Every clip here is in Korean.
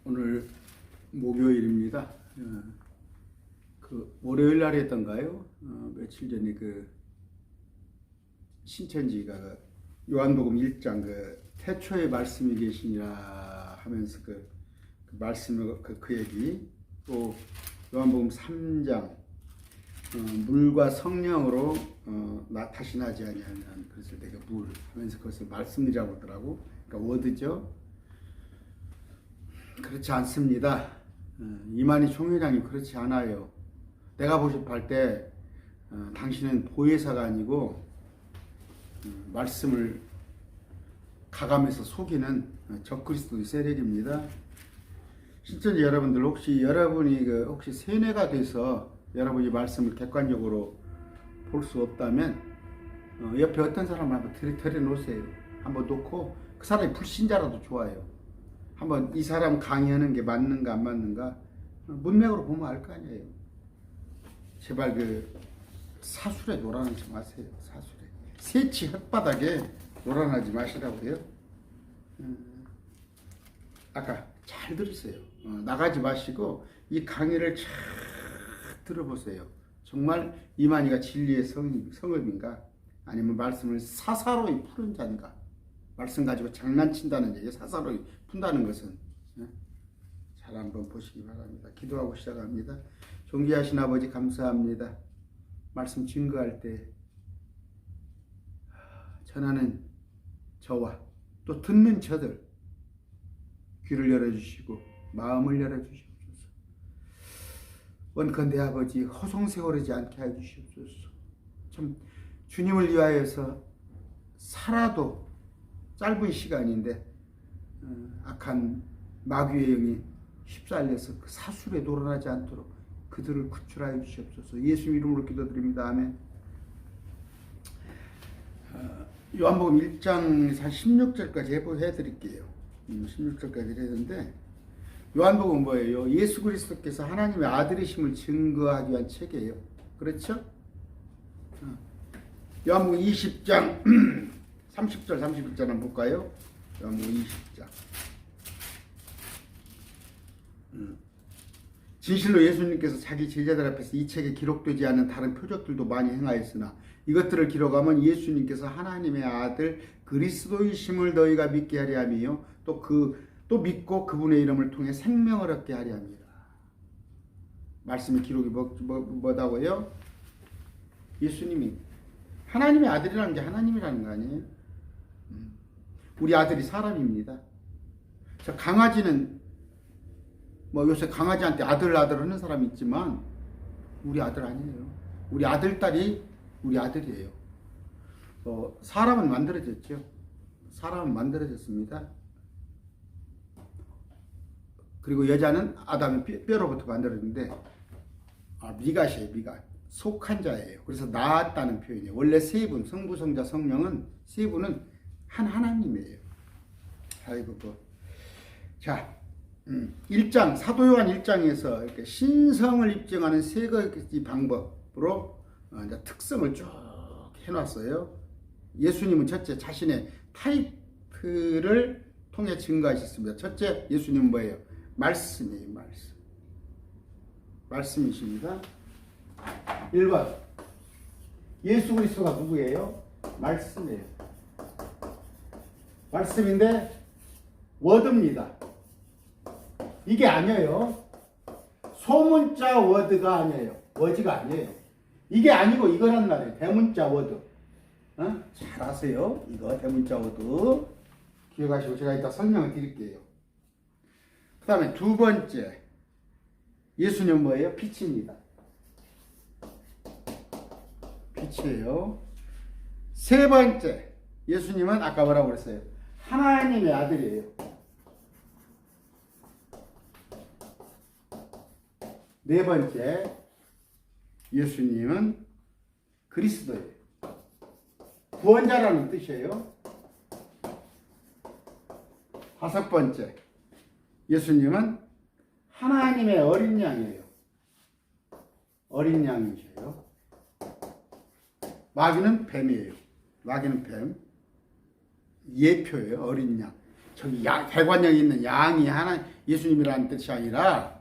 오늘 목요일입니다. 그 월요일 날 했던가요? 며칠 전에 그 신천지가 요한복음 1장 그 태초에 말씀이 계시니라 하면서 그 말씀을 그 얘기, 또 요한복음 3장 물과 성령으로 다시 나지 아니하면 그것을 내가 물 하면서 그것을 말씀이라고 하더라고. 그러니까 워드죠. 그렇지 않습니다. 이만희 총회장이 그렇지 않아요. 내가 보십할 때 당신은 보혜사가 아니고 말씀을 가감해서 속이는 적그리스도의 세력입니다. 신천지 여러분들, 혹시 여러분이 혹시 세뇌가 돼서 여러분이 말씀을 객관적으로 볼 수 없다면 옆에 어떤 사람을 한번 들여놓으세요. 한번 놓고 그 사람이 불신자라도 좋아요. 한번 이 사람 강의하는 게 맞는가 안 맞는가 문맥으로 보면 알 거 아니에요. 제발 그 사술에 놀아나지 마세요. 사술에 세치 혓바닥에 놀아나지 마시라고요. 아까 잘 들으세요. 나가지 마시고 이 강의를 잘 들어보세요. 정말 이만희가 진리의 성읍인가, 아니면 말씀을 사사로이 푸는 자인가. 말씀 가지고 장난친다는 얘기, 사사로이 푼다는 것은 잘 한번 보시기 바랍니다. 기도하고 시작합니다. 존귀하신 아버지, 감사합니다. 말씀 증거할 때 전하는 저와 또 듣는 저들 귀를 열어주시고 마음을 열어주시옵소서. 원컨대 아버지, 허송세월하지 않게 해주시옵소서. 참 주님을 위하여서 살아도 짧은 시간인데 악한 마귀의 영이 휩쓸려서 그 사술에 놀아나지 않도록 그들을 구출하여 주시옵소서. 예수 이름으로 기도드립니다. 아멘. 요한복음 1장 16절까지 해드릴게요. 16절까지 해드리는데, 요한복음 뭐예요? 예수 그리스도께서 하나님의 아들이심을 증거하기 위한 책이에요. 그렇죠? 요한복음 20장 30절 31절 한번 볼까요? 요한복음 20장. 진실로 예수님께서 자기 제자들 앞에서 이 책에 기록되지 않은 다른 표적들도 많이 행하였으나 이것들을 기록하면 예수님께서 하나님의 아들 그리스도이심을 너희가 믿게 하려 함이요, 또 믿고 그분의 이름을 통해 생명을 얻게 하려 합니다. 말씀의 기록이 뭐다고요? 예수님이 하나님의 아들이라는 게 하나님이라는 거 아니에요? 우리 아들이 사람입니다. 저 강아지는 요새 강아지한테 아들 하는 사람이 있지만 우리 아들 아니에요. 우리 아들, 딸이 우리 아들이에요. 사람은 만들어졌죠. 사람은 만들어졌습니다. 그리고 여자는 아담의 뼈로부터 만들어졌는데 미갓이에요. 미갓. 속한 자예요. 그래서 낳았다는 표현이에요. 원래 세 분, 성부, 성자, 성령은 세 분은 한 하나님이에요. 아이고, 자, 1장, 사도 요한 1장에서 이렇게 신성을 입증하는 세 가지 방법으로 이제 특성을 쭉 해놨어요. 예수님은 첫째, 자신의 타이틀을 통해 증거하셨습니다. 첫째, 예수님은 뭐예요? 말씀이에요. 말씀이십니다. 1번, 예수 그리스도가 누구예요? 말씀이에요. 말씀인데 워드입니다. 이게 아니에요. 소문자 워드가 아니에요. 워즈가 아니에요. 이게 아니고 이거란 말이에요. 대문자 워드. 잘 아세요. 이거 대문자 워드 기억하시고 제가 이따 설명을 드릴게요. 그 다음에 두 번째, 예수님은 뭐예요? 빛입니다. 빛이에요. 세 번째, 예수님은 아까 뭐라고 그랬어요? 하나님의 아들이에요. 네 번째, 예수님은 그리스도예요. 구원자라는 뜻이에요. 다섯 번째, 예수님은 하나님의 어린 양이에요. 어린 양이셔요. 마귀는 뱀이에요. 마귀는 뱀. 예표예요. 어린 양. 저기 대관령에 있는 양이 하나, 예수님이라는 뜻이 아니라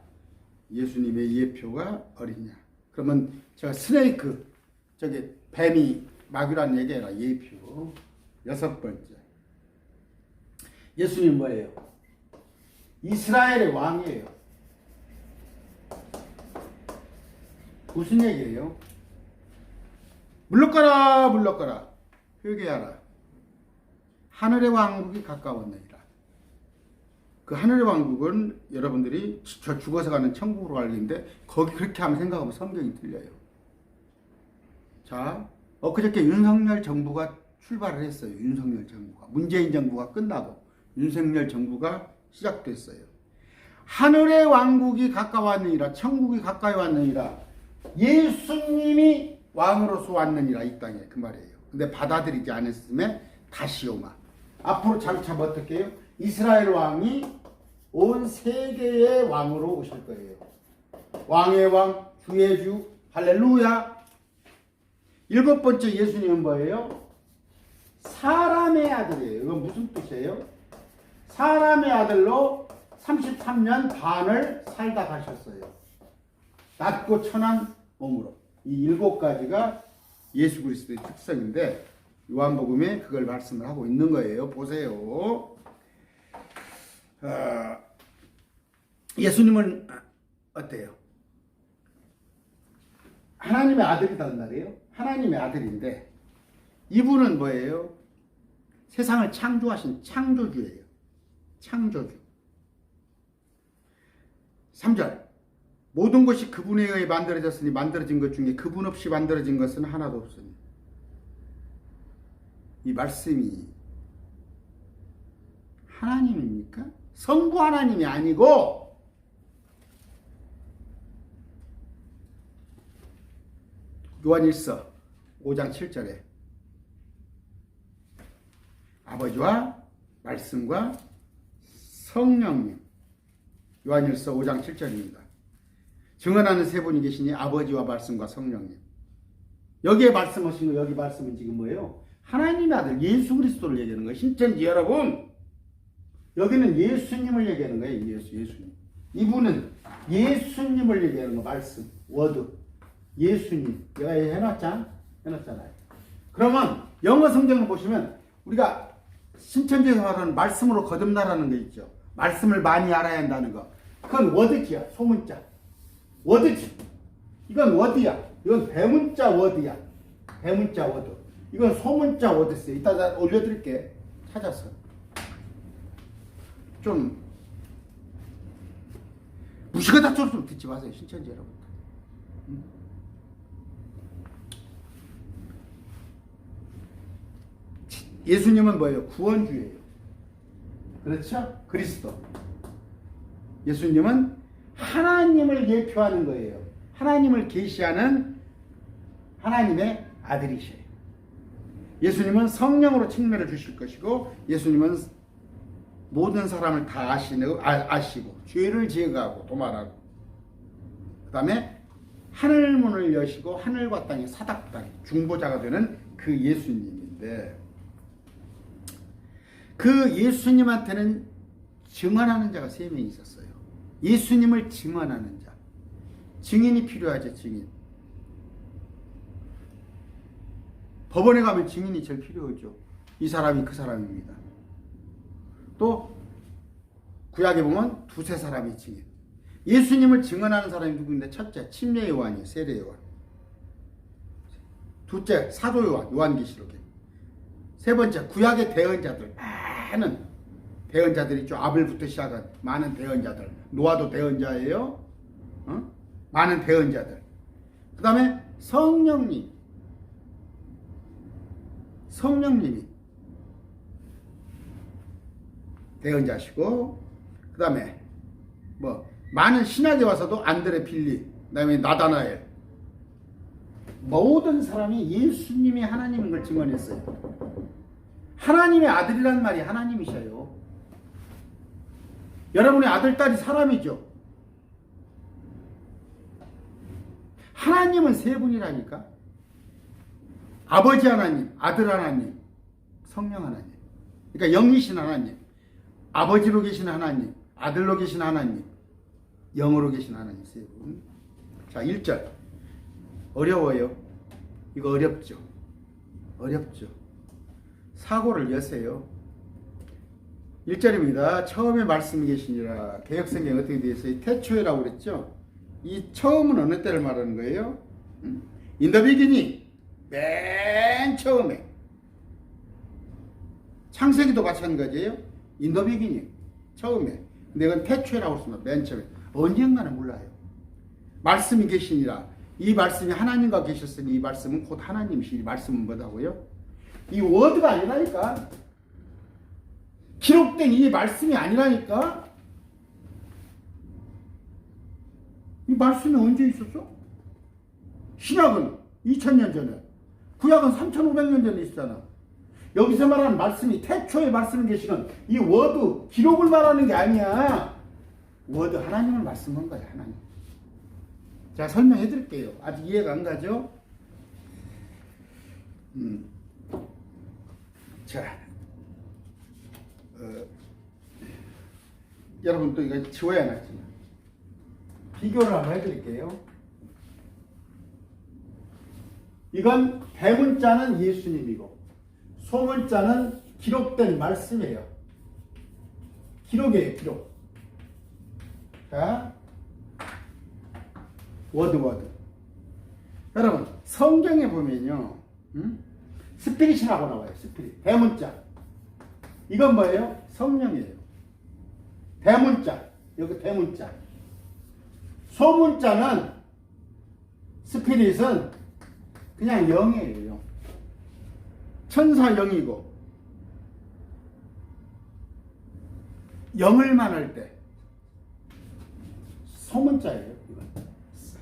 예수님의 예표가 어린 양. 그러면 제가 스네이크, 저기 뱀이 마귀라는 얘기 아니라 예표. 6번째. 예수님 뭐예요? 이스라엘의 왕이에요. 무슨 얘기예요? 물러가라 물러가라 회개하라. 하늘의 왕국이 가까웠느니라. 그 하늘의 왕국은 여러분들이 저 죽어서 가는 천국으로 알겠는데 거기 그렇게 하면 생각하면 성경이 틀려요. 자, 엊그저께 윤석열 정부가 출발을 했어요. 윤석열 정부가. 문재인 정부가 끝나고 윤석열 정부가 시작됐어요. 하늘의 왕국이 가까웠느니라. 천국이 가까이 왔느니라. 예수님이 왕으로서 왔느니라. 이 땅에 그 말이에요. 근데 받아들이지 않았음에 다시 오마. 앞으로 장차 어떻게 해요? 이스라엘 왕이 온 세계의 왕으로 오실 거예요. 왕의 왕, 주의 주, 할렐루야. 7번째 예수님은 뭐예요? 사람의 아들이에요. 이건 무슨 뜻이에요? 사람의 아들로 33년 반을 살다 가셨어요. 낮고 천한 몸으로. 이 7가지가 예수 그리스도의 특성인데 요한복음에 그걸 말씀을 하고 있는 거예요. 보세요. 예수님은 어때요? 하나님의 아들이란 말이에요. 하나님의 아들인데 이분은 뭐예요? 세상을 창조하신 창조주예요. 창조주. 3절. 모든 것이 그분에 의해 만들어졌으니 만들어진 것 중에 그분 없이 만들어진 것은 하나도 없으니. 이 말씀이 하나님입니까? 성부 하나님이 아니고 요한일서 5장 7절에 아버지와 말씀과 성령님. 요한일서 5장 7절입니다. 증언하는 세 분이 계시니 아버지와 말씀과 성령님. 여기에 말씀하신 거, 여기 말씀은 지금 뭐예요? 하나님의 아들 예수 그리스도를 얘기하는 거예요. 신천지 여러분, 여기는 예수님을 얘기하는 거예요. 예수님. 이분은 예수님을 얘기하는 거. 말씀, 워드, 예수님. 내가 해놨잖아요. 그러면 영어 성경을 보시면 우리가 신천지에서 말하는 말씀으로 거듭나라는 게 있죠. 말씀을 많이 알아야 한다는 거. 그건 워드지야. 소문자. 워드지. 이건 워드야. 이건 대문자 워드야. 대문자 워드. 이건 소문자 워드세요. 이따 올려드릴게. 찾아서. 좀 무시가다 소리 좀 듣지 마세요. 신천지 여러분. 예수님은 뭐예요? 구원주예요. 그렇죠? 그리스도. 예수님은 하나님을 예표하는 거예요. 하나님을 계시하는 하나님의 아들이셔요. 예수님은 성령으로 측면을 주실 것이고 예수님은 모든 사람을 다 아시고 죄를 제거하고 도말하고 그 다음에 하늘문을 여시고 하늘과 땅의 사닥다리 중보자가 되는 그 예수님인데 그 예수님한테는 증언하는 자가 3명이 있었어요. 예수님을 증언하는 자. 증인이 필요하죠. 증인. 법원에 가면 증인이 제일 필요하죠. 이 사람이 그 사람입니다. 또 구약에 보면 2-3사람이 증인. 예수님을 증언하는 사람이 누구인데 첫째 침례 요한이에요. 세례 요한. 둘째 사도 요한. 요한계시록에. 세 번째 구약의 대언자들. 많은 대언자들이 있죠. 아벨부터 시작한 많은 대언자들. 노아도 대언자예요. 많은 대언자들. 그 다음에 성령님. 성령님이 대언자시고 그 다음에 뭐 많은 신학에 와서도 안드레 빌립 그 다음에 나다나엘 모든 사람이 예수님이 하나님인 걸 증언했어요. 하나님의 아들이란 말이 하나님이셔요. 여러분의 아들, 딸이 사람이죠. 하나님은 3분이라니까. 아버지 하나님, 아들 하나님, 성령 하나님. 그러니까 영이신 하나님, 아버지로 계신 하나님, 아들로 계신 하나님, 영으로 계신 하나님 세 분. 자, 1절. 어려워요. 이거 어렵죠. 어렵죠. 사고를 여세요. 1절입니다. 처음에 말씀이 계시니라. 개역성경에 어떻게 되어 있어요? 태초에라고 그랬죠. 이 처음은 어느 때를 말하는 거예요? In the beginning. 맨 처음에. 창세기도 마찬가지예요. In the beginning. 처음에. 근데 이건 태초에라고 했습니다. 맨 처음에. 언젠가는 몰라요. 말씀이 계시니라. 이 말씀이 하나님과 계셨으니 이 말씀은 곧 하나님이시니. 이 말씀은 뭐다고요? 이 워드가 아니라니까. 기록된 이 말씀이 아니라니까. 이 말씀이 언제 있었어? 신약은 2000년 전에, 구약은 3500년 전에 있었잖아. 여기서 말하는 말씀이 태초에 말씀이 계시는 이 워드, 기록을 말하는 게 아니야. 워드, 하나님을 말씀한 거야. 하나님. 자, 설명해 드릴게요. 아직 이해가 안 가죠? 자, 여러분 또 이거 지워야 나지만 비교를 한번 해드릴게요. 이건 대문자는 예수님이고 소문자는 기록된 말씀이에요. 기록이에요, 기록. 자, 워드. 여러분, 성경에 보면요, 스피릿이라고 나와요. 스피릿. 대문자. 이건 뭐예요? 성령이에요. 대문자. 여기 대문자. 소문자는, 스피릿은 그냥 영이에요. 영. 천사 영이고 영을 말할 때 소문자예요. 이건.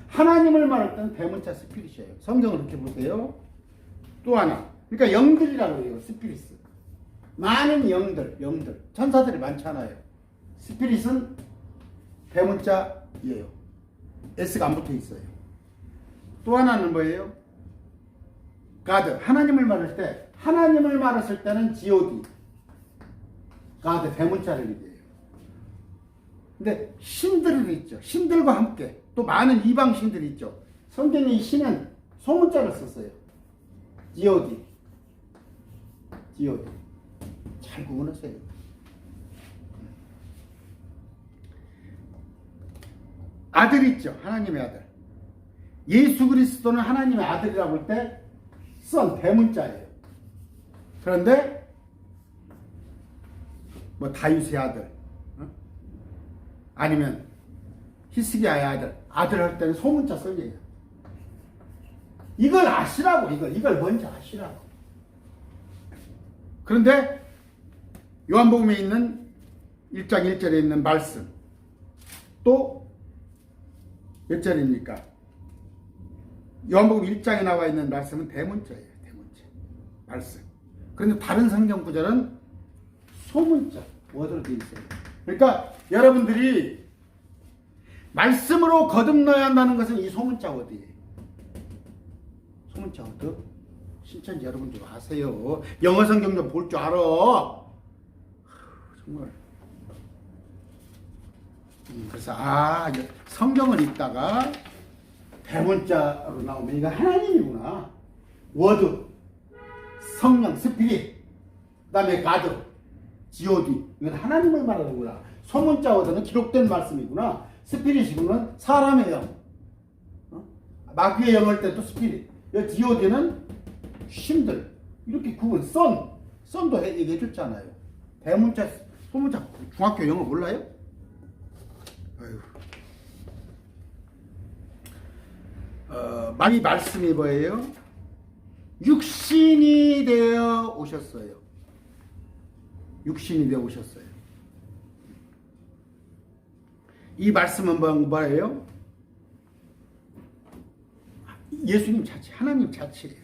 하나님을 말할 때는 대문자 스피릿이에요. 성경을 이렇게 보세요. 또 하나. 그러니까 영들이라고 해요. 스피릿. 많은 영들. 천사들이 많잖아요. 스피릿은 대문자예요. S가 안 붙어 있어요. 또 하나는 뭐예요? 가드. 하나님을 말했을 때는 God. 가드 대문자를 얘기해요. 근데 신들이 있죠. 신들과 함께 또 많은 이방 신들이 있죠. 성경에 이 신은 소문자를 썼어요. God. 잘 구분하세요. 아들 있죠. 하나님의 아들. 예수 그리스도는 하나님의 아들이라고 할 때 선 대문자예요. 그런데 뭐 다윗의 아들, 아니면 히스기야의 아들 할 때는 소문자 써요. 이걸 아시라고. 이걸 먼저 아시라고. 그런데 요한복음에 있는 1장 1절에 있는 말씀, 또 몇 절입니까? 요한복음 1장에 나와 있는 말씀은 대문자예요. 대문자. 말씀. 그런데 다른 성경 구절은 소문자, 워드로 되어 있어요. 그러니까 여러분들이 말씀으로 거듭나야 한다는 것은 이 소문자 워드예요. 소문자 워드. 신천지 여러분 좀 아세요. 영어 성경 좀 볼 줄 알아. 정말. 그래서 성경을 읽다가 대문자로 나오면 이거 하나님이구나. 워드, 성령, 스피릿, 그 다음에 가드, God. 이건 하나님을 말하는구나. 소문자 워드는 기록된 말씀이구나. 스피릿이구나. 사람의 영. 마귀의 영 할 때 또 스피릿. GOD는 신들. 이렇게 구분. 썬도 얘기해줬잖아요. 대문자, 소문자. 중학교 영어 몰라요? 이 말씀이 뭐예요? 육신이 되어 오셨어요. 육신이 되어 오셨어요. 이 말씀은 뭐예요? 예수님 자체, 하나님 자체예요.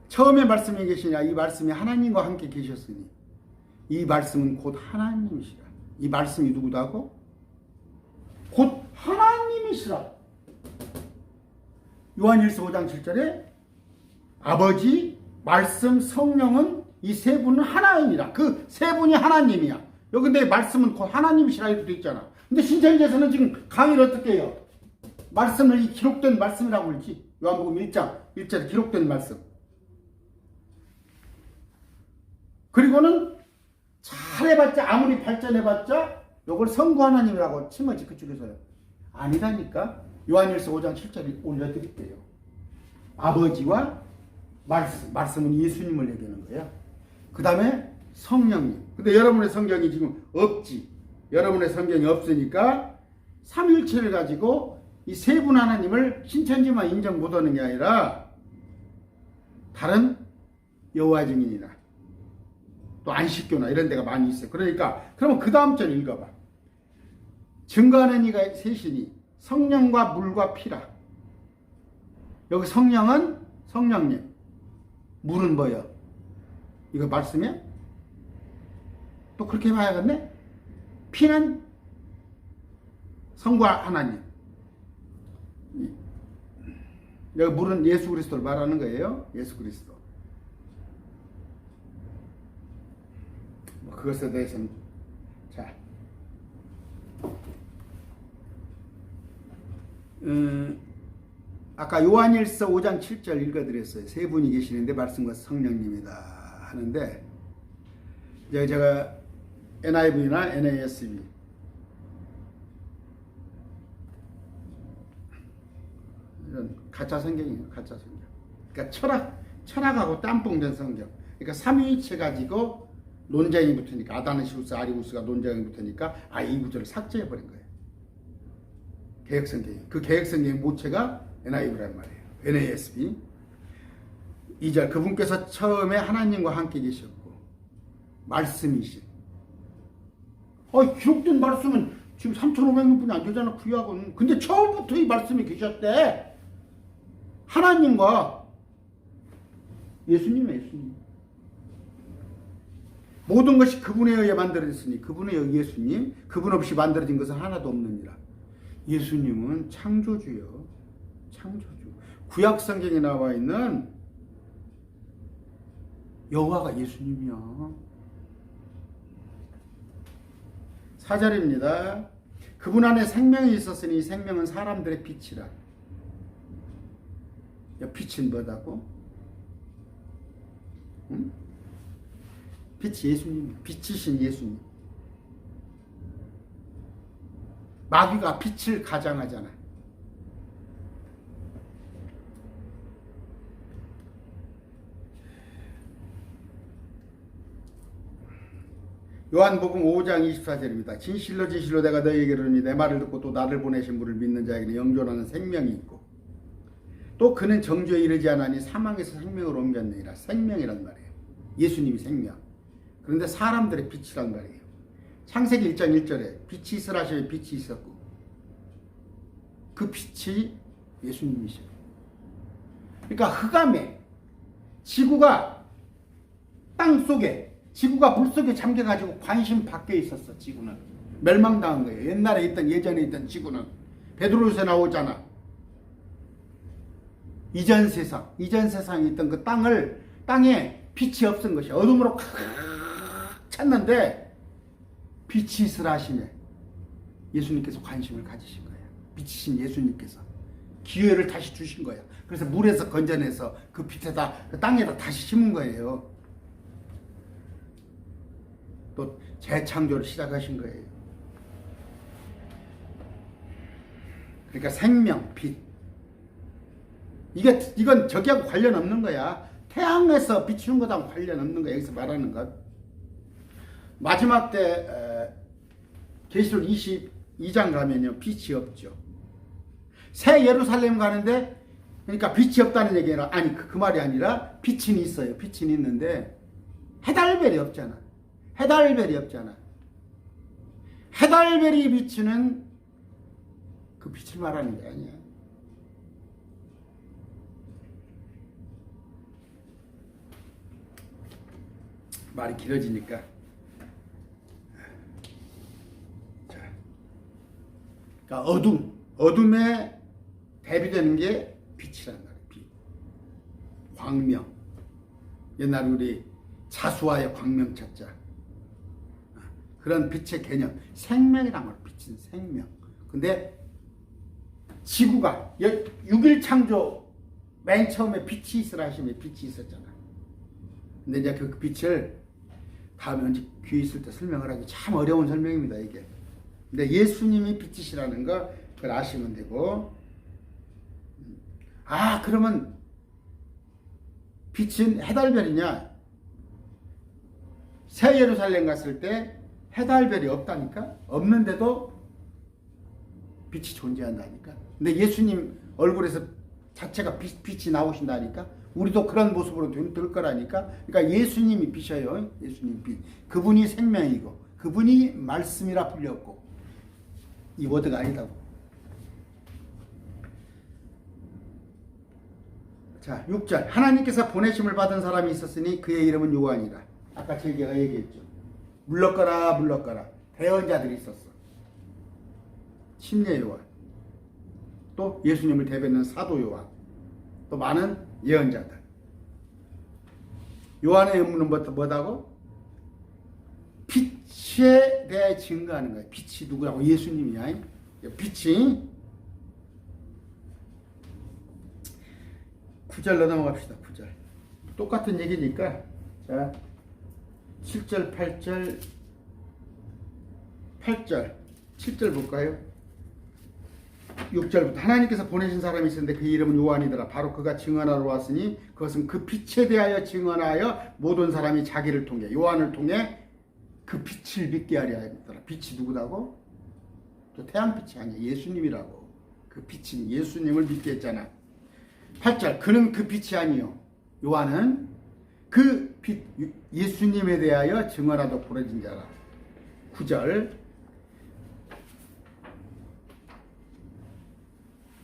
처음에 말씀이 계시냐? 이 말씀이 하나님과 함께 계셨으니 이 말씀은 곧 하나님이시라. 이 말씀이 누구다고? 곧 하나님이시라. 요한일서 5장 7절에 아버지, 말씀, 성령은 이 세 분은 하나이니라. 그 세 분이 하나님이야. 여기 근데 말씀은 곧 하나님이시라 이렇게 돼 있잖아. 근데 신천지에서는 지금 강의를 어떻게 해요? 말씀을 이 기록된 말씀이라고 그러지. 요한복음 1장 1절에 기록된 말씀. 그리고는 잘해봤자 아무리 발전해봤자 요걸 성부 하나님이라고 치마지 그쪽에서요. 아니라니까. 요한일서 5장 7절에 올려드릴게요. 아버지와 말씀은 예수님을 얘기하는 거예요. 그 다음에 성령님. 근데 여러분의 성경이 지금 없지. 여러분의 성경이 없으니까 삼위일체를 가지고 이 세 분 하나님을 신천지만 인정 못하는 게 아니라 다른 여호와 증인이나 또 안식교나 이런 데가 많이 있어요. 그러니까 그러면 그 다음 절 읽어봐. 증거하는 이가 셋이니 성령과 물과 피라. 여기 성령은 성령님, 물은 뭐요? 이거 말씀이야? 또 그렇게 봐야겠네? 피는 성과 하나님. 여기 물은 예수 그리스도를 말하는 거예요. 예수 그리스도. 그것에 대해서는 자, 아까 요한일서 5장 7절 읽어드렸어요. 세 분이 계시는데 말씀과 성령님이다 하는데 이제 제가 NIV나 NASB 이런 가짜 성경이에요. 가짜 성경. 그러니까 철학하고 땀뽕된 성경. 그러니까 삼위일체 가지고 논쟁이 붙으니까 아다니시우스 아리우스가 논쟁이 붙으니까 이 구절을 삭제해버린 거예요. 개혁성경이. 그 개혁성경의 모체가 NIV란 말이에요. NASB. 2절 그분께서 처음에 하나님과 함께 계셨고 말씀이신. 기록된 말씀은 지금 3,500년뿐이 안 되잖아. 구약은. 근데 처음부터 이 말씀이 계셨대. 하나님과 예수님이에요. 예수님. 모든 것이 그분에 의해 만들어졌으니 그분에 의해 예수님, 그분 없이 만들어진 것은 하나도 없느니라. 예수님은 창조주요. 창조주. 구약 성경에 나와 있는 여호와가 예수님이야. 4절입니다. 그분 안에 생명이 있었으니 생명은 사람들의 빛이라. 빛은 뭐다고? 응? 빛이 예수님, 빛이신 예수님. 마귀가 빛을 가장하잖아. 요한복음 5장 24절입니다. 진실로 진실로 내가 너희에게 이르노니 내 말을 듣고 또 나를 보내신 분을 믿는 자에게는 영존하는 생명이 있고 또 그는 정죄에 이르지 않으니 사망에서 생명으로 옮겼느니라. 생명이란 말이에요. 예수님이 생명. 그런데 사람들의 빛이란 말이에요. 창세기 1장 1절에 빛이 있으라 하시니 빛이 있었고 그 빛이 예수님이시고. 그러니까 흑암에 지구가 땅속에 지구가 물속에 잠겨가지고 관심 밖에 있었어. 지구는 멸망당한 거예요. 옛날에 있던 예전에 있던 지구는 베드로서에 나오잖아. 이전 세상에 있던 그 땅에 빛이 없은 것이 어둠으로 칵 찼는데 빛이 있으라 하시네. 예수님께서 관심을 가지신 거예요. 빛이신 예수님께서 기회를 다시 주신 거예요. 그래서 물에서 건져내서 그 빛에다 그 땅에다 다시 심은 거예요. 또 재창조를 시작하신 거예요. 그러니까 생명, 빛. 이건 저기하고 관련 없는 거야. 태양에서 비추는 것하고 관련 없는 거야. 여기서 말하는 것. 마지막 때 계시록 22장 가면요 빛이 없죠. 새 예루살렘 가는데 그러니까 빛이 없다는 얘기가 아니 그 말이 아니라 빛은 있어요. 빛은 있는데 해달별이 없잖아. 해달별이 없잖아. 해달별이 비추는 그 빛을 말하는 게 아니야. 말이 길어지니까. 자, 그러니까 어둠에 대비되는 게 빛이란 말이야. 빛. 광명. 옛날 우리 자수하여 광명 찾자. 그런 빛의 개념, 생명이란 말, 빛은 생명. 근데 지구가 6일 창조 맨 처음에 빛이 있으라 하시면 빛이 있었잖아. 근데 이제 그 빛을 다음에 언제 기회 있을 때 설명을 하기 참 어려운 설명입니다, 이게. 근데 예수님이 빛이시라는 거 그걸 아시면 되고. 그러면 빛은 해달별이냐? 새 예루살렘 갔을 때 해달별이 없다니까? 없는데도 빛이 존재한다니까? 근데 예수님 얼굴에서 자체가 빛이 나오신다니까? 우리도 그런 모습으로 될 거라니까? 그러니까 예수님이 빛이에요. 예수님 빛. 그분이 생명이고, 그분이 말씀이라 불렸고, 이 워드가 아니다고. 자, 6절. 하나님께서 보내심을 받은 사람이 있었으니 그의 이름은 요한이라. 아까 제가 얘기했죠. 물러가라, 물러가라. 대언자들이 있었어. 침례 요한. 또 예수님을 대변하는 사도 요한. 또 많은 예언자들. 요한의 의무는 뭐다고? 빛에 대해 증거하는 거예요. 빛이 누구라고? 예수님이야. 빛이 9절 넘어갑시다. 9절. 똑같은 얘기니까. 자, 7절, 8절, 7절 볼까요? 6절부터 하나님께서 보내신 사람이 있었는데 그 이름은 요한이더라. 바로 그가 증언하러 왔으니 그것은 그 빛에 대하여 증언하여 모든 사람이 자기를 통해 요한을 통해 그 빛을 믿게 하려 했더라. 빛이 누구라고? 또 태양빛이 아니야. 예수님이라고. 그 빛은 예수님을 믿게 했잖아. 8절. 그는 그 빛이 아니요. 요한은 그 빛 예수님에 대하여 증언하도 부러진 자라. 9절.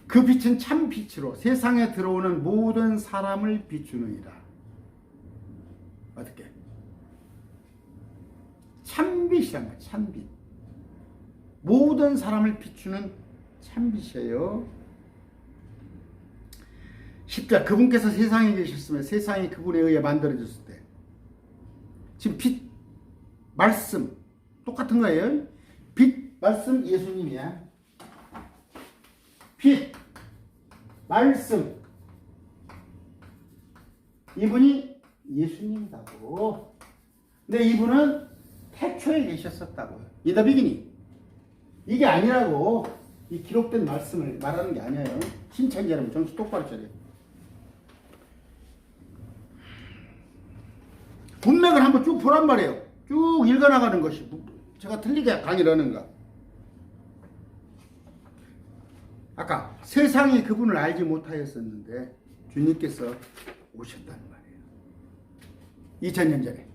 그 빛은 참 빛으로 세상에 들어오는 모든 사람을 비추느니라. 어떻게? 참빛이란 거야. 참빛. 모든 사람을 비추는 참빛이에요. 10절. 그분께서 세상에 계셨으면 세상이 그분에 의해 만들어졌을 때. 지금 빛, 말씀 똑같은 거예요. 빛, 말씀 예수님이야. 빛, 말씀 이분이 예수님이라고. 근데 이분은 태초에 계셨었다고요. In the beginning. 이게 아니라고. 이 기록된 말씀을 말하는 게 아니에요. 신천지 여러분 정신 똑바로 차려요. 문맥을 한번 쭉 보란 말이에요. 쭉 읽어나가는 것이 제가 틀리게 강의를 하는가. 아까 세상이 그분을 알지 못하였었는데 주님께서 오셨다는 말이에요. 2000년 전에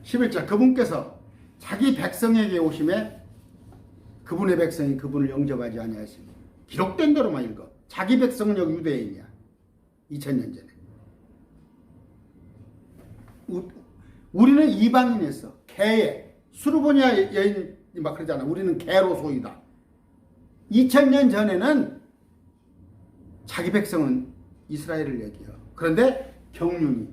11절. 그분께서 자기 백성에게 오심에 그분의 백성이 그분을 영접하지 아니하시니. 기록된 대로만 읽어. 자기 백성은 여기 유대인이야. 2000년 전에. 우리는 이방인이었어. 개에 수르보니아 여인이 막 그러잖아. 우리는 개로 소이다. 2000년 전에는 자기 백성은 이스라엘을 얘기해요. 그런데 경륜이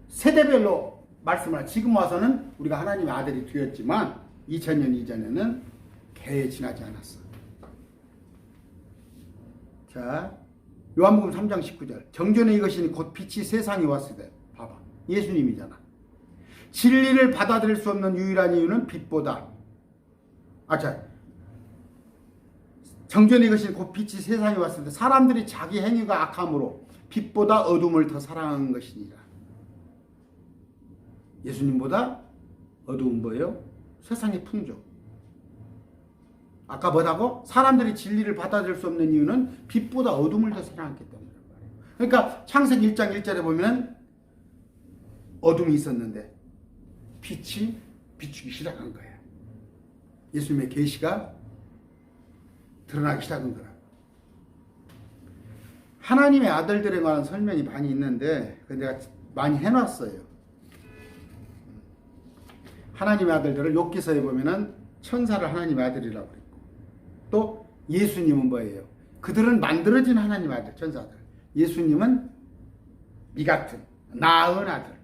세대별로 말씀을 하죠. 지금 와서는 우리가 하나님의 아들이 되었지만 2000년 이전에는 개에 지나지 않았어. 자, 요한복음 3장 19절. 정죄는 이것이니 곧 빛이 세상에 왔을 때. 봐봐. 예수님이잖아. 진리를 받아들일 수 없는 유일한 이유는 빛보다. 정죄는 이것이 곧 빛이 세상에 왔을 때 사람들이 자기 행위가 악함으로 빛보다 어둠을 더 사랑한 것이니라. 예수님보다 어두운 뭐예요? 세상의 풍조. 아까 뭐라고? 사람들이 진리를 받아들일 수 없는 이유는 빛보다 어둠을 더 사랑했기 때문이란 말이에요. 그러니까 창세기 1장 1절에 보면 어둠이 있었는데 빛이 비추기 시작한 거예요. 예수님의 계시가 드러나기 시작한 거라. 하나님의 아들들에 관한 설명이 많이 있는데 내가 많이 해놨어요. 하나님의 아들들을 욥기서에 보면은 천사를 하나님의 아들이라고 그랬고, 또 예수님은 뭐예요? 그들은 만들어진 하나님의 아들, 천사들. 예수님은 미 같은 나은 아들.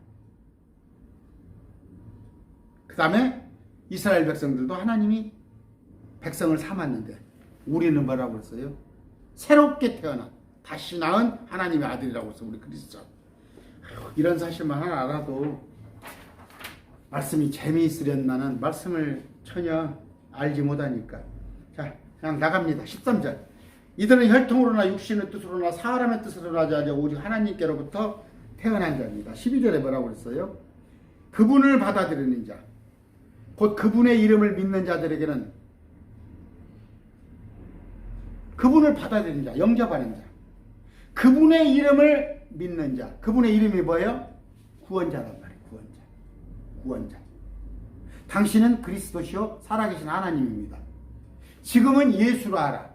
그 다음에 이스라엘 백성들도 하나님이 백성을 삼았는데 우리는 뭐라고 했어요? 새롭게 태어난 다시 낳은 하나님의 아들이라고 해서 우리 그리스도. 이런 사실만 하나 알아도 말씀이 재미있으련나는 말씀을 전혀 알지 못하니까. 자, 그냥 나갑니다. 13절. 이들은 혈통으로나 육신의 뜻으로나 사람의 뜻으로 나지 아니하고 오직 하나님께로부터 태어난 자입니다. 12절에 뭐라고 그랬어요? 그분을 받아들이는 자, 곧 그분의 이름을 믿는 자들에게는, 그분을 받아들이는 자, 영접하는 자, 그분의 이름을 믿는 자, 그분의 이름이 뭐예요? 구원자란 말이에요. 구원자. 당신은 그리스도시요 살아계신 하나님입니다. 지금은 예수로 알아.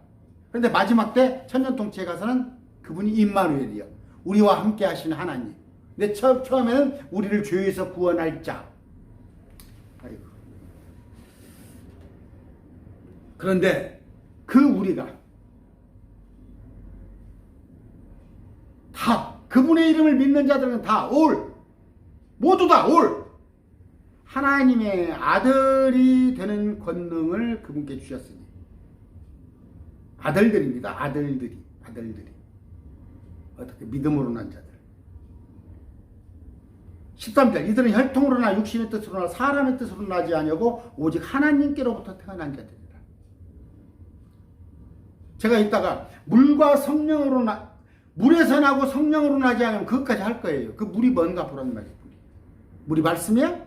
그런데 마지막 때 천년통치에 가서는 그분이 임마누엘이요, 우리와 함께 하시는 하나님. 근데 처음에는 우리를 죄에서 구원할 자. 아이고. 그런데 그 우리가 다 그분의 이름을 믿는 자들은 다 모두 다 하나님의 아들이 되는 권능을 그분께 주셨으니. 아들들입니다. 아들들이 어떻게 믿음으로 난 자들. 13절. 이들은 혈통으로나 육신의 뜻으로나 사람의 뜻으로 나지 아니하고 오직 하나님께로부터 태어난 자들이다. 제가 이따가 물에서 나고 성령으로 나지 않으면 그것까지 할 거예요. 그 물이 뭔가 보란 말이에요. 물이 말씀이야?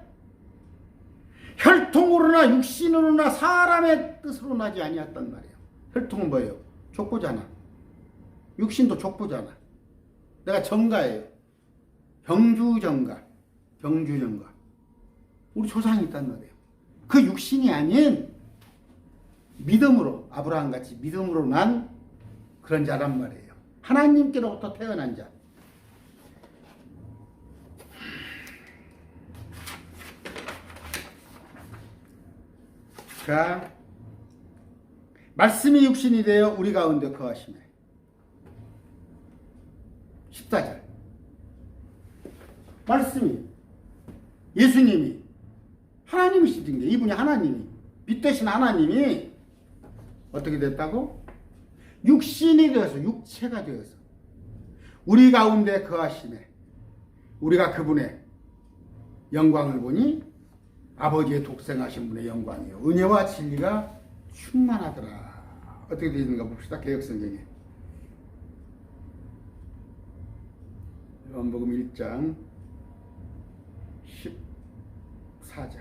혈통으로나 육신으로나 사람의 뜻으로 나지 아니었단 말이에요. 혈통은 뭐예요? 족보잖아. 육신도 족보잖아. 내가 정가예요. 병주정가. 우리 조상이 있단 말이에요. 그 육신이 아닌 믿음으로, 아브라함같이 믿음으로 난 그런 자란 말이에요. 하나님께로부터 태어난 자. 자, 말씀이 육신이 되어 우리 가운데 거하시매. 14절. 말씀이, 예수님이 하나님이시던 게, 이분이 하나님이, 빛 대신 하나님이 어떻게 됐다고? 육신이 되어서, 육체가 되어서 우리 가운데 거하시매. 우리가 그분의 영광을 보니 아버지의 독생하신 분의 영광이요 은혜와 진리가 충만하더라. 어떻게 되어 있는가 봅시다. 개역성경에 요한복음 1장 14절.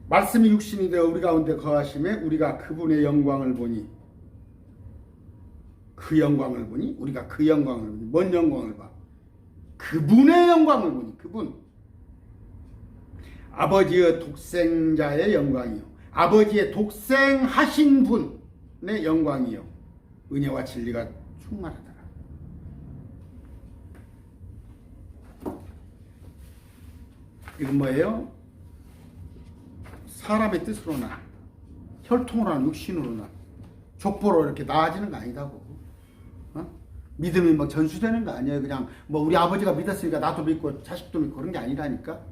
말씀이 육신이 되어 우리 가운데 거하심에 우리가 그분의 영광을 보니, 우리가 그 영광을 보니, 뭔 영광을 봐? 그분의 영광을 보니, 그분, 아버지의 독생자의 영광이요, 아버지의 독생하신 분의 영광이요 은혜와 진리가 충만하더라. 이건 뭐예요? 사람의 뜻으로나 혈통으로나 육신으로나 족보로 이렇게 나아지는 거 아니다고. 믿음이 막 전수되는 거 아니에요. 그냥 뭐 우리 아버지가 믿었으니까 나도 믿고 자식도 믿고 그런 게 아니라니까.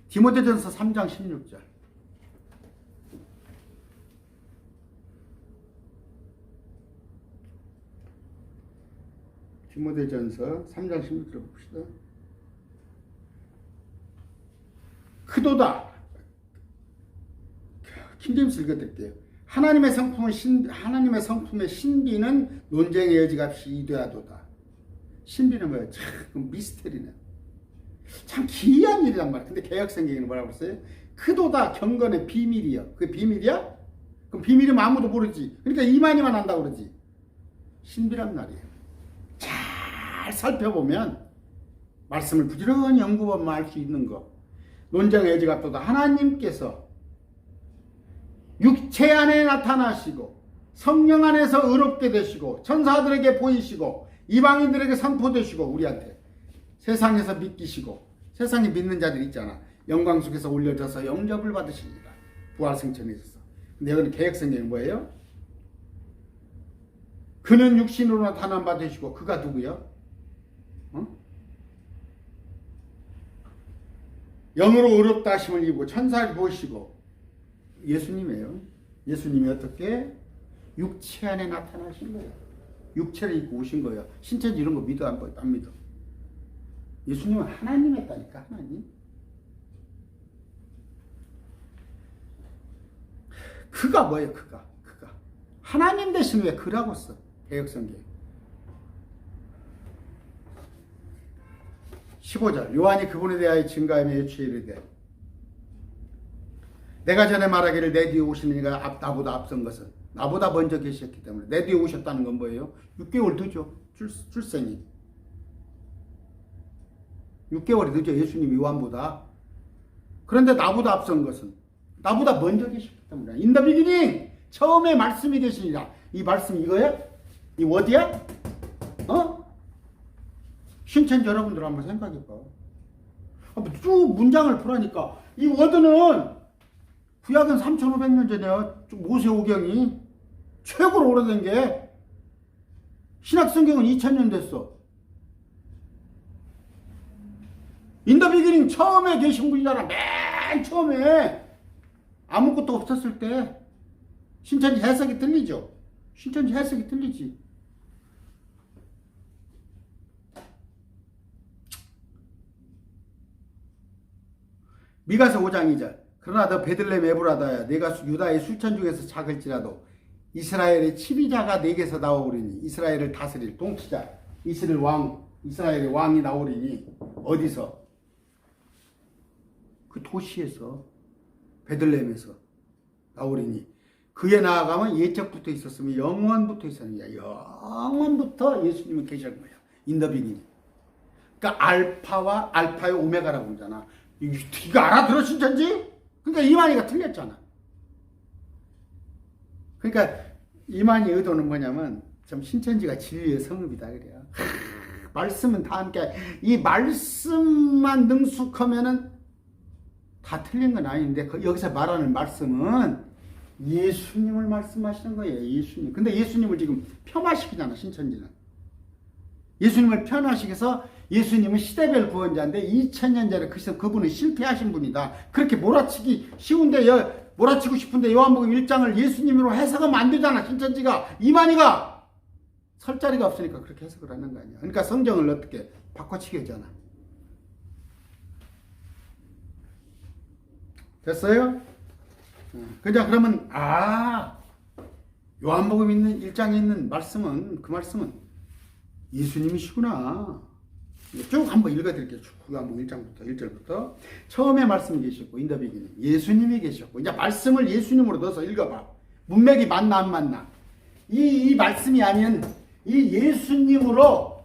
디모데전서 3장 16절. 디모데전서 3장 16절 봅시다. 크도다. 킹제임스 읽어드릴게요. 하나님의 성품의 신비는 논쟁의 여지가 없이 이되하도다. 신비는 뭐예요? 참 미스테리네. 참 기이한 일이란 말이야. 근데 개역성경에는 뭐라고 했어요? 크도다 경건의 비밀이요. 그게 비밀이야? 그럼 비밀이면 아무도 모르지. 그러니까 이만희만 한다고 그러지. 신비란 말이에요. 잘 살펴보면 말씀을 부지런히 연구하면 알 수 있는 거. 논쟁의 여지가 없도다. 하나님께서 육체 안에 나타나시고 성령 안에서 의롭게 되시고 천사들에게 보이시고 이방인들에게 선포되시고 우리한테 세상에서 믿기시고, 세상에 믿는 자들 있잖아. 영광 속에서 올려져서 영접을 받으십니다. 부활승천에 있어서. 근데 여기는 개역성경이 뭐예요? 그는 육신으로 나타난 바 되시고, 그가 누구요? 영으로 의롭다 하심을 입고 천사를 보시고, 예수님이에요. 예수님이 어떻게? 육체 안에 나타나신 거예요. 육체를 입고 오신 거예요. 신천지 이런 거 믿어 안 믿어? 예수님은 하나님이었다니까, 하나님. 그가 뭐예요? 그가 하나님 대신 왜 그라고 써? 개역성경 15절 요한이 그분에 대하여 증가하며 예추에 이르되 내가 전에 말하기를 내 뒤에 오시는 이가 나보다 앞선 것은 나보다 먼저 계셨기 때문에. 내 뒤에 오셨다는 건 뭐예요? 6개월 늦죠. 출생이 6개월이 늦죠. 예수님 요한보다. 그런데 나보다 앞선 것은 나보다 먼저 계셨기 때문에. In the beginning, 처음에 말씀이 계시니라. 이 말씀 이거야? 이 워드야? 신천지 여러분들 한번 생각해봐. 쭉 문장을 풀으니까 이 워드는 구약은 3,500년 전이야. 모세오경이 최고로 오래된 게, 신약성경은 2000년 됐어. In the beginning, 처음에 계신 분이잖아. 맨 처음에 아무것도 없었을 때. 신천지 해석이 틀리죠. 신천지 해석이 틀리지. 미가서 5장 2절 그러나 너 베들레헴 에브라다야 내가 유다의 수천 중에서 작을지라도 이스라엘의 치비자가 내게서 나오리니. 이스라엘을 다스릴 통치자 이스라엘의 왕이 나오리니. 어디서? 그 도시에서, 베들레헴에서 나오리니. 그에 나아가면 예적부터 있었으며 영원부터 있었느냐. 영원부터 예수님은 계신 거예요. 인더비니. 그러니까 알파의 오메가라고 그러잖아. 이거 알아들어 신천지? 그러니까 이만희가 틀렸잖아. 그러니까 이만희 의도는 뭐냐면 좀 신천지가 진리의 성읍이다 그래요. 말씀은 다 함께, 이 말씀만 능숙하면은 다 틀린 건 아닌데, 여기서 말하는 말씀은 예수님을 말씀하시는 거예요. 예수님. 근데 예수님을 지금 폄하시키잖아, 신천지는. 예수님을 폄하시켜서 예수님은 시대별 구원자인데 2000년 전에 그분은 실패하신 분이다. 그렇게 몰아치기 쉬운데, 몰아치고 싶은데 요한복음 1장을 예수님으로 해석하면 안 되잖아, 신천지가. 이만희가 설 자리가 없으니까 그렇게 해석을 하는 거 아니야. 그러니까 성경을 어떻게 바꿔치기 하잖아. 됐어요? 그러면 요한복음 있는 1장에 있는 말씀은, 그 말씀은 예수님이시구나. 쭉 한번 읽어드릴게요. 구약복음 1장부터 1절부터. 처음에 말씀이 계셨고, 인더비기는 예수님이 계셨고. 이제 말씀을 예수님으로 넣어서 읽어봐. 문맥이 맞나 안 맞나. 이 말씀이 아닌 이 예수님으로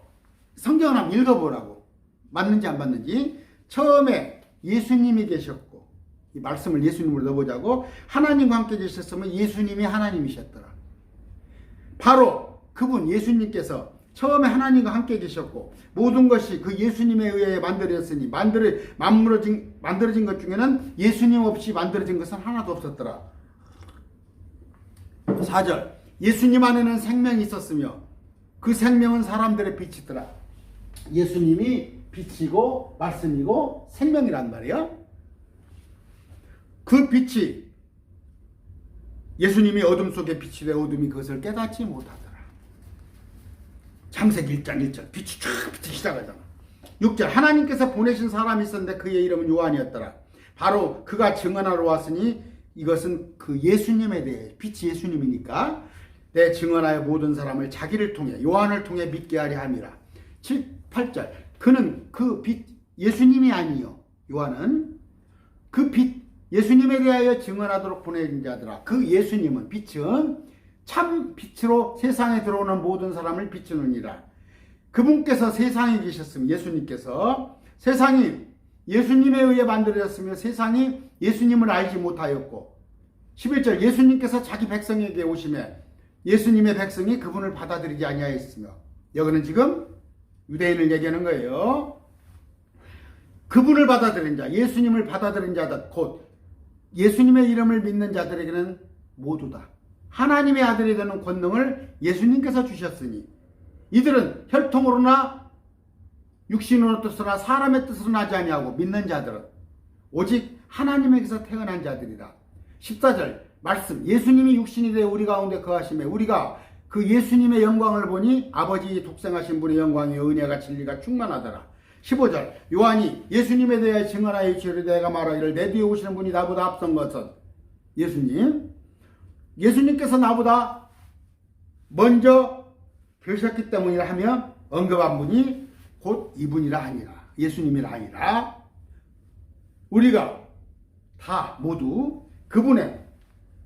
성경을 한번 읽어보라고. 맞는지 안 맞는지. 처음에 예수님이 계셨고, 이 말씀을 예수님으로 넣어보자고. 하나님과 함께 계셨으면 예수님이 하나님이셨더라. 바로 그분 예수님께서 처음에 하나님과 함께 계셨고, 모든 것이 그 예수님에 의해 만들어졌으니 만들어진 것 중에는 예수님 없이 만들어진 것은 하나도 없었더라. 4절 예수님 안에는 생명이 있었으며 그 생명은 사람들의 빛이더라. 예수님이 빛이고 말씀이고 생명이란 말이야. 그 빛이, 예수님이 어둠 속에 빛이 되어 어둠이 그것을 깨닫지 못하더라. 창세기 1장 1절 빛이 쫙 빛이 시작하잖아. 6절 하나님께서 보내신 사람이 있었는데 그의 이름은 요한이었더라. 바로 그가 증언하러 왔으니 이것은 그 예수님에 대해, 빛이 예수님이니까 내 증언하여 모든 사람을 자기를 통해 요한을 통해 믿게 하려 함이라. 8절 그는 그 빛 예수님이 아니요 요한은 그 빛 예수님에 대하여 증언하도록 보내진 자들아. 그 예수님은, 빛은 참 빛으로 세상에 들어오는 모든 사람을 비추느니라. 그분께서 세상에 계셨으며, 예수님께서 세상이 예수님에 의해 만들어졌으며 세상이 예수님을 알지 못하였고, 11절 예수님께서 자기 백성에게 오시매 예수님의 백성이 그분을 받아들이지 아니하였으며. 여기는 지금 유대인을 얘기하는 거예요. 그분을 받아들인 자, 예수님을 받아들인 자다. 곧 예수님의 이름을 믿는 자들에게는 모두다. 하나님의 아들이 되는 권능을 예수님께서 주셨으니 이들은 혈통으로나 육신으로 뜻으로나 사람의 뜻으로 나지 아니하고 믿는 자들은 오직 하나님에게서 태어난 자들이라. 14절 말씀, 예수님이 육신이 되어 우리 가운데 거하심에 우리가 그 예수님의 영광을 보니 아버지 독생하신 분의 영광이 은혜가 진리가 충만하더라. 15절 요한이 예수님에 대해 증언하여 이르되 내가 말하기를 내 뒤에 오시는 분이 나보다 앞선 것은 예수님께서 나보다 먼저 계셨기 때문이라 하며 언급한 분이 곧 이분이라 하니라. 예수님이라 하니라. 우리가 다 모두 그분의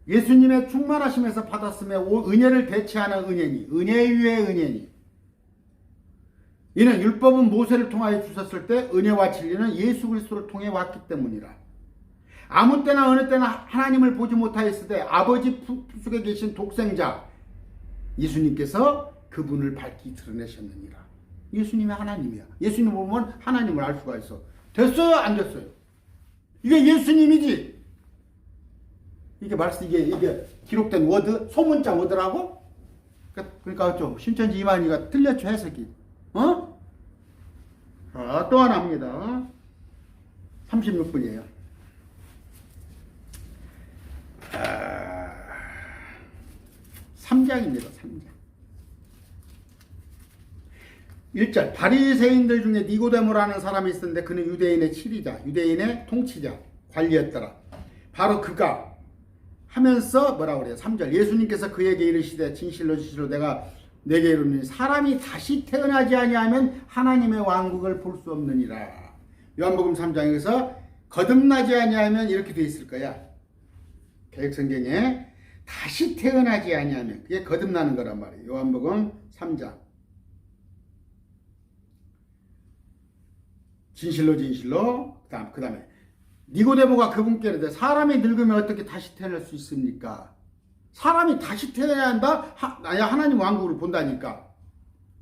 예수님의 충만하심에서 받았음에 은혜를 대체하는 은혜니 은혜 위에 은혜니 이는 율법은 모세를 통하여 주셨을 때 은혜와 진리는 예수 그리스도를 통해 왔기 때문이라. 아무 때나 어느 때나 하나님을 보지 못하였을 때 아버지 품속에 계신 독생자 예수님께서 그분을 밝히 드러내셨느니라. 예수님이 하나님이야. 예수님 보면 하나님을 알 수가 있어. 됐어요? 안 됐어요? 이게 예수님이지. 이게 말씀 이게 기록된 워드, 소문자 워드라고? 그러니까 좀 신천지 이만희가 틀렸죠 해석이. 또 하나입니다. 36분이에요. 3장입니다. 3장. 1절 바리새인들 중에 니고데모라는 사람이 있었는데 그는 유대인의 치리자, 유대인의 통치자, 관리였더라. 바로 그가 하면서 뭐라고 그래요? 3절 예수님께서 그에게 이르시되 진실로 진실로 내가 내게 이르노니 사람이 다시 태어나지 아니하면 하나님의 왕국을 볼 수 없느니라. 요한복음 3장에서 거듭나지 아니하면 이렇게 돼 있을 거야. 개혁성경에 다시 태어나지 아니하면 그게 거듭나는 거란 말이에요. 요한복음 3장 진실로 진실로 그 다음에 니고데모가 그분께 이르되 사람이 늙으면 어떻게 다시 태어날 수 있습니까? 사람이 다시 태어나야 한다? 하나님 왕국을 본다니까.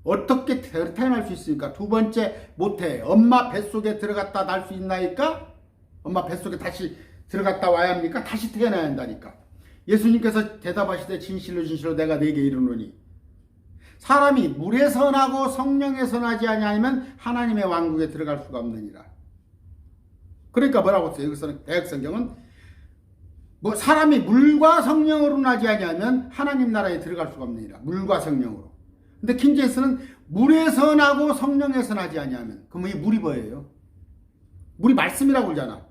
어떻게 태어날 수 있습니까? 두 번째 못해. 엄마 뱃속에 들어갔다 날 수 있나이까? 엄마 뱃속에 다시 들어갔다 와야 합니까? 다시 태어나야 한다니까. 예수님께서 대답하시되 진실로 진실로 내가 네게 이르노니 사람이 물에서 나고 성령에서 나지 아니하면 하나님의 왕국에 들어갈 수가 없느니라. 그러니까 뭐라고 했어요? 여기서는 대역성경은 뭐 사람이 물과 성령으로 나지 아니하면 하나님 나라에 들어갈 수가 없느니라. 물과 성령으로. 근데 킹제임스는 물에서 나고 성령에서 나지 아니하면 그럼 이 물이 뭐예요? 물이 말씀이라고 그러잖아.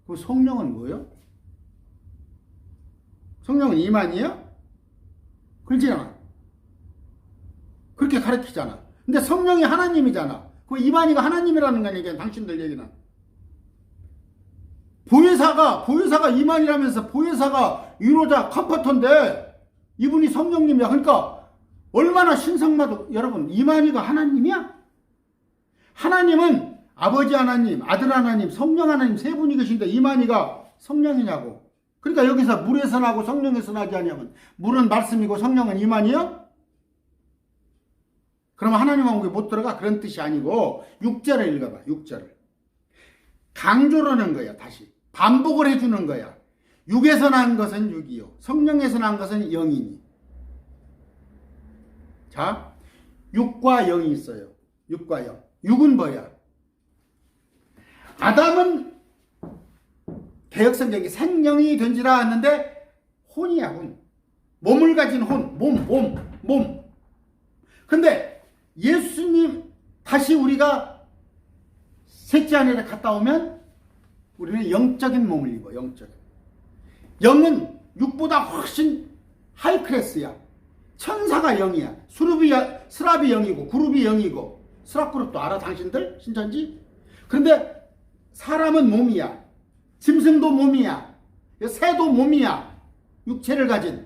그 성령은 뭐예요? 성령은 이만이야? 그렇지 않아. 그렇게 가르치잖아. 근데 성령이 하나님이잖아. 그 이만희가 하나님이라는 거 아니야. 당신들 얘기는. 보혜사가 이만희라면서 보혜사가 위로자 컴포터인데 이분이 성령님이야. 그러니까 얼마나 신성마도. 여러분 이만희가 하나님이야? 하나님은 아버지 하나님, 아들 하나님, 성령 하나님 세 분이 계신데 이만희가 성령이냐고. 그러니까 여기서 물에서 나고 성령에서 나지 아니하면 물은 말씀이고 성령은 이만희야? 그러면 하나님 왕국에 못 들어가? 그런 뜻이 아니고 6절을 읽어봐. 6절을. 강조를 하는 거야. 다시. 반복을 해주는 거야. 육에서 난 것은 육이요. 성령에서 난 것은 영이니. 자, 육과 영이 있어요. 육과 영. 육은 뭐야? 아담은 개역성경이 생명이 된지라 했는데 혼이야. 혼. 몸을 가진 혼. 몸. 근데 예수님 다시 우리가 셋째 안에 갔다 오면 우리는 영적인 몸을 입어. 영적인. 영은 육보다 훨씬 하이 클래스야. 천사가 영이야. 스랍이 영이고 그룹이 영이고. 스랍 그룹도 알아 당신들? 신천지? 그런데 사람은 몸이야. 짐승도 몸이야. 새도 몸이야. 육체를 가진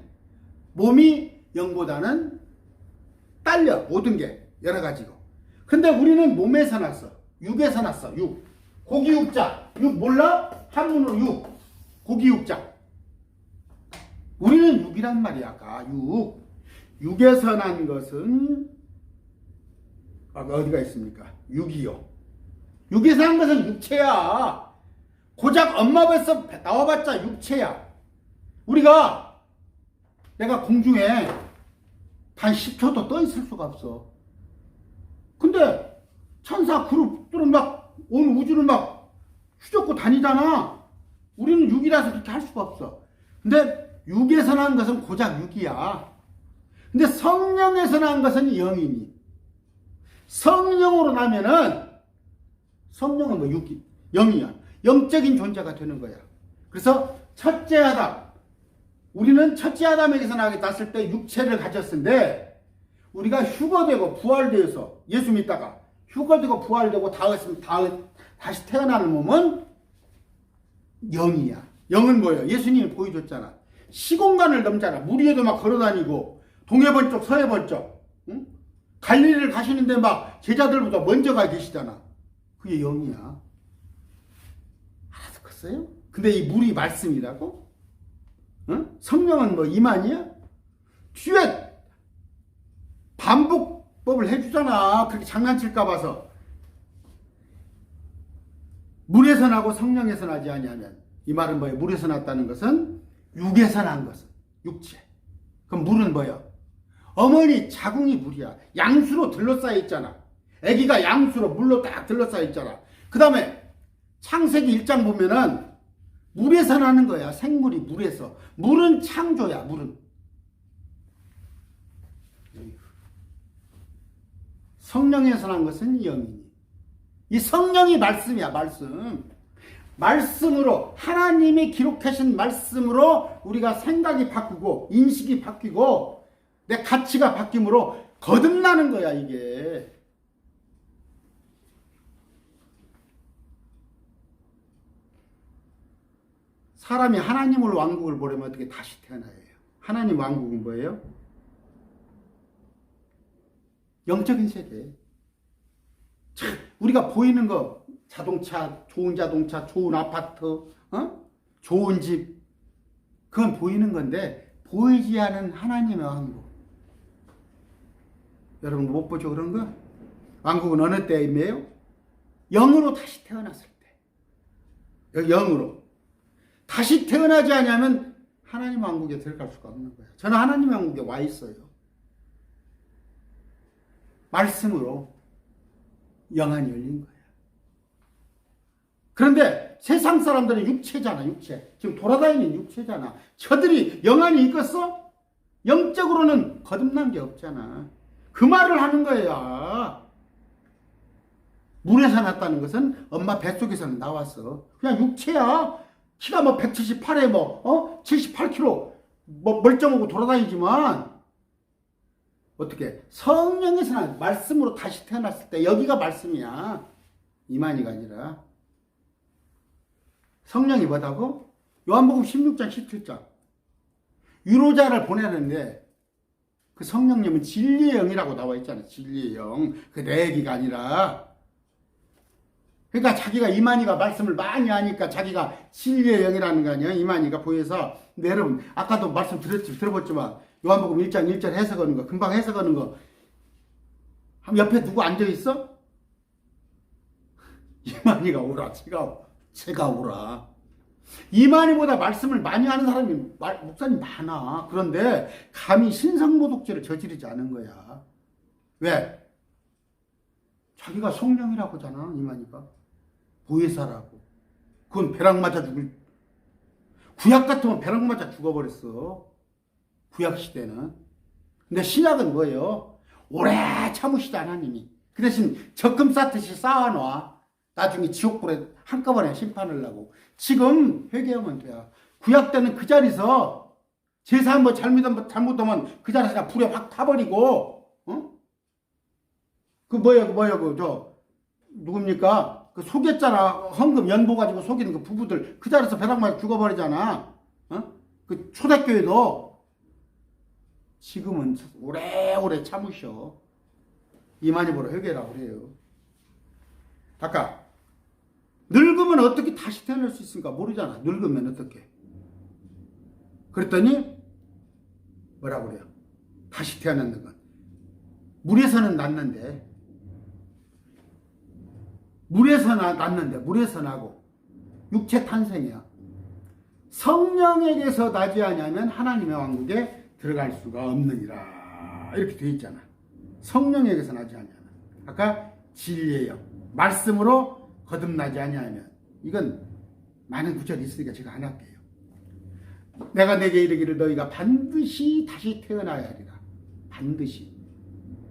몸이 영보다는 딸려. 모든 게 여러 가지고. 근데 우리는 몸에서 났어. 육에서 났어. 육. 고기 육자. 육 몰라? 한문으로 육. 고기 육자. 우리는 육이란 말이야. 아까 육. 육에서 난 것은 어디가 있습니까? 육이요. 육에서 난 것은 육체야. 고작 엄마 뱃에서 나와봤자 육체야. 우리가 내가 공중에 단 10초도 떠 있을 수가 없어. 근데 천사 그룹들은 막 온 우주를 막 휘젓고 다니잖아. 우리는 육이라서 그렇게 할 수가 없어. 근데 육에서 난 것은 고작 육이야. 근데 성령에서 난 것은 영이니. 성령으로 나면은 성령은 뭐 육이, 영이야. 영적인 존재가 되는 거야. 그래서 첫째 아담, 우리는 첫째 아담에게서 났을 때 육체를 가졌는데 우리가 휴거되고 부활되어서 예수 믿다가 휴거되고 부활되고 다시 태어나는 몸은 영이야. 영은 뭐예요? 예수님이 보여줬잖아. 시공간을 넘잖아. 물 위에도 막 걸어다니고 동해 번쩍 서해 번쩍, 응? 갈릴리를 가시는데 막 제자들보다 먼저 가 계시잖아. 그게 영이야. 알아듣겠어요? 근데 이 물이 말씀이라고? 응? 성령은 뭐 이만이야? 뒤에 반복법을 해주잖아. 그렇게 장난칠까 봐서. 물에서 나고 성령에서 나지 아니하면, 이 말은 뭐예요? 물에서 났다는 것은 육에서 난 것은 육체. 그럼 물은 뭐예요? 어머니 자궁이 물이야. 양수로 둘러싸여 있잖아. 아기가 양수로 물로 딱 둘러싸여 있잖아. 그 다음에 창세기 1장 보면은 물에서 나는 거야. 생물이 물에서. 물은 창조야. 물은. 성령에서 난 것은 영이니. 이 성령이 말씀이야. 말씀. 말씀으로, 하나님이 기록하신 말씀으로 우리가 생각이 바뀌고 인식이 바뀌고 내 가치가 바뀜으로 거듭나는 거야. 이게. 사람이 하나님을 왕국을 보려면 어떻게 다시 태어나야 해요? 하나님 왕국은 뭐예요? 영적인 세계. 우리가 보이는 거, 자동차, 좋은 아파트, 좋은 집, 그건 보이는 건데 보이지 않은 하나님의 왕국. 여러분 못 보죠 그런 거? 왕국은 어느 때임에요? 영으로 다시 태어났을 때. 영으로. 다시 태어나지 않으면 하나님 왕국에 들어갈 수가 없는 거예요. 저는 하나님 왕국에 와 있어요. 말씀으로 영안이 열린 거예요. 그런데 세상 사람들은 육체잖아. 육체. 지금 돌아다니는 육체잖아. 저들이 영안이 있겠어? 영적으로는 거듭난 게 없잖아. 그 말을 하는 거야. 물에서 났다는 것은 엄마 뱃속에서는 나왔어. 그냥 육체야. 키가 뭐 178에 78kg 멀쩡하고 돌아다니지만 어떻게 성령에서 난 말씀으로 다시 태어났을 때 여기가 말씀이야. 이만희가 아니라. 성령이 뭐다고? 요한복음 16장 17장. 유로자를 보내는데 그 성령님은 진리의 영이라고 나와 있잖아. 진리의 영. 그 내 얘기가 아니라. 그러니까 자기가 이만희가 말씀을 많이 하니까 자기가 진리의 영이라는 거 아니야. 이만희가 보여서. 근데 여러분 아까도 말씀 들어봤지만 요한복음 1장 1절 해석하는 거, 금방 해석하는 거. 옆에 누구 앉아있어? 이만희가 오라. 제가 오라. 이만희보다 말씀을 많이 하는 사람이 목사님 많아. 그런데 감히 신성모독죄를 저지르지 않은 거야. 왜? 자기가 성령이라고 하잖아. 이만희가. 보혜사라고. 그건 벼락 맞아 죽을. 구약 같으면 벼락 맞아 죽어버렸어. 구약 시대는. 근데 신약은 뭐예요? 오래 참으시다 하나님이. 그 대신 적금 쌓듯이 쌓아놔. 나중에 지옥불에 한꺼번에 심판을 하고. 지금 회개하면 돼요. 구약 때는 그 자리에서 제사 한번 잘못하면 그 자리에서 그냥 불에 확 타버리고, 누굽니까? 그 속였잖아. 헌금 연보 가지고 속이는 그 부부들. 그 자리에서 벼락 맞아 죽어버리잖아. 그 초대교회도. 지금은 오래오래 참으셔. 이만희 보러 회개라고 그래요. 아까 늙으면 어떻게 다시 태어날 수 있을까 모르잖아. 늙으면 어떻게. 그랬더니 뭐라고 그래요? 다시 태어나는 건 물에서는 났는데 물에서 나고 육체 탄생이야. 성령에게서 나지 아니하면 하나님의 왕국에 들어갈 수가 없느니라. 이렇게 되어 있잖아. 성령에게서 나지 아니하면. 아까 진리예요. 말씀으로 거듭나지 아니하면. 이건 많은 구절이 있으니까 제가 안 할게요. 내가 내게 이르기를 너희가 반드시 다시 태어나야 하리라. 반드시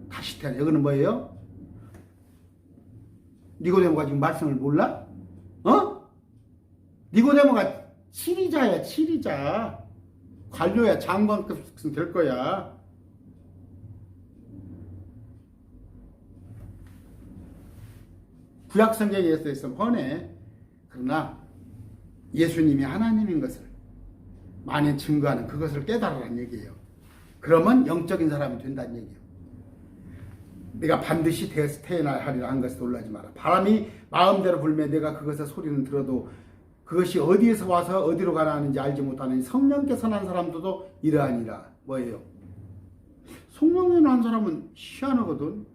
다시 태어나. 이거는 뭐예요? 니고데모가 지금 말씀을 몰라? 니고데모가 치리자야, 치리자. 관료야, 장관급 될 거야. 구약 성경에서 뻔해. 그러나 예수님이 하나님인 것을 많이 증거하는 그것을 깨달으라는 얘기예요. 그러면 영적인 사람이 된다는 얘기예요. 내가 반드시 태어나야 하리라 한 것을 놀라지 마라. 바람이 마음대로 불매 내가 그것의 소리는 들어도 그것이 어디에서 와서 어디로 가나 하는지 알지 못하는 성령께서 난 사람들도 이러하니라. 뭐예요? 성령이 난 사람은 희한하거든.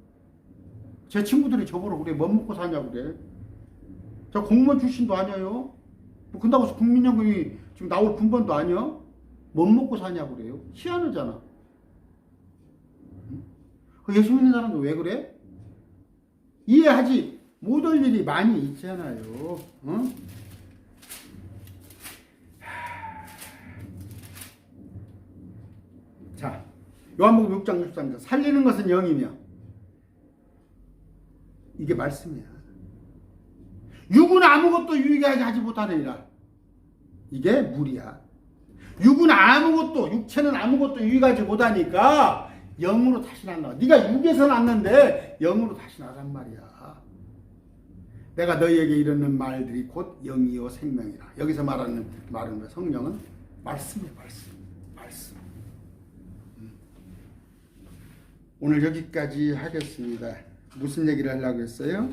제 친구들이 저보러 그래. 뭐 먹고 사냐고 그래. 저 공무원 출신도 아니에요. 뭐 근다고 해서 국민연금이 지금 나올 군번도 아니야. 뭐 먹고 사냐고 그래요. 희한하잖아. 예수 믿는 사람도 왜 그래? 이해하지 못할 일이 많이 있잖아요. 자, 요한복음 6장 63절 살리는 것은 영이며 이게 말씀이야. 육은 아무것도 유익하게 하지 못하느니라. 이게 물이야. 육은 아무것도, 육체는 아무것도 유익하지 못하니까 영으로 다시 나와. 네가 육에서 났는데 영으로 다시 나란 말이야. 내가 너희에게 이르는 말들이 곧 영이요 생명이라. 여기서 말하는 말은 성령은 말씀이야. 말씀. 오늘 여기까지 하겠습니다. 무슨 얘기를 하려고 했어요?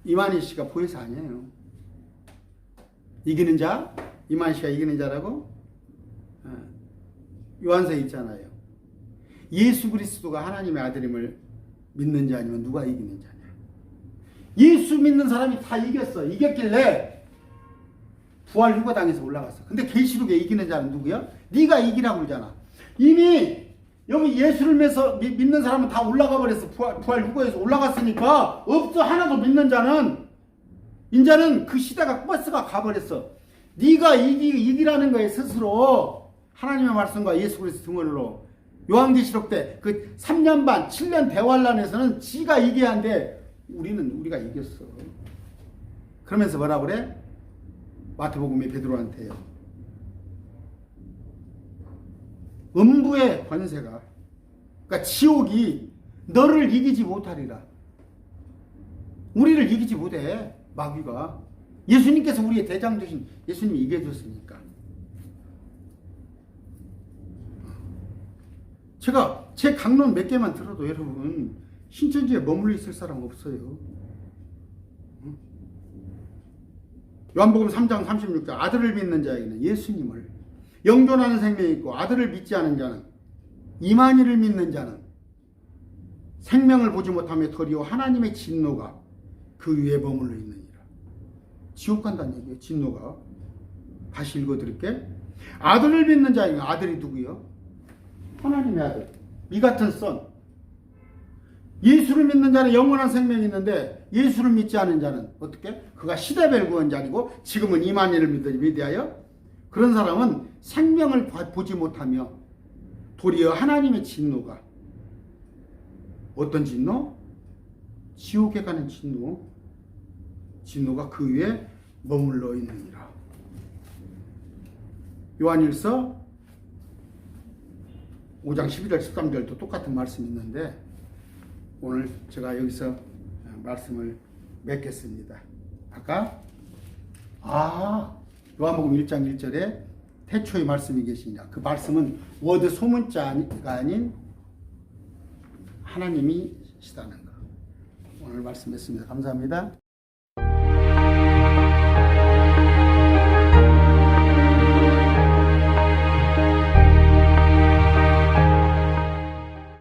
이만희 씨가 보혜사 아니에요. 이기는 자? 이만희 씨가 이기는 자라고? 요한서에 있잖아요. 예수 그리스도가 하나님의 아들임을 믿는 자 아니면 누가 이기는 자냐? 예수 믿는 사람이 다 이겼어. 이겼길래 부활 휴거당에서 올라갔어. 근데 계시록에 이기는 자는 누구야? 네가 이기라고 그러잖아. 이미 여기 예수를 믿는 사람은 다 올라가 버렸어. 부활 휴거에서 올라갔으니까 없어. 하나도 믿는 자는. 인자는 그 시대가 버스가 가버렸어. 네가 이기라는 거에 스스로 하나님의 말씀과 예수 그리스도 등원으로 요한계시록 때 그 3년 반 7년 대환란에서는 지가 이겨야 한데 우리가 이겼어. 그러면서 뭐라 그래? 마태복음의 베드로한테요. 음부의 권세가, 그러니까 지옥이 너를 이기지 못하리라. 우리를 이기지 못해. 마귀가. 예수님께서 우리의 대장 되신 예수님이 이겨줬으니까. 제가 제 강론 몇 개만 들어도 여러분 신천지에 머물러 있을 사람 없어요. 요한복음 3장 36절 아들을 믿는 자에게는 예수님을 영존하는 생명이 있고 아들을 믿지 않은 자는 이만희를 믿는 자는 생명을 보지 못하며 도리어 하나님의 진노가 그 위에 머물러 있느니라. 지옥 간다는 얘기예요. 진노가. 다시 읽어드릴게. 아들을 믿는 자에게는 아들이 누구요? 하나님의 아들. 이 같은 선. 예수를 믿는 자는 영원한 생명이 있는데 예수를 믿지 않은 자는 어떻게? 그가 시대별 구원자이고 지금은 이만희를 믿으하여 그런 사람은 생명을 보지 못하며 도리어 하나님의 진노가 어떤 진노? 지옥에 가는 진노가 그 위에 머물러 있느니라. 요한일서 5장 11절 13절도 똑같은 말씀이 있는데 오늘 제가 여기서 말씀을 맺겠습니다. 아까 요한복음 1장 1절에 태초의 말씀이 계시냐. 그 말씀은 워드 소문자가 아닌 하나님이시다는 거. 오늘 말씀했습니다. 감사합니다.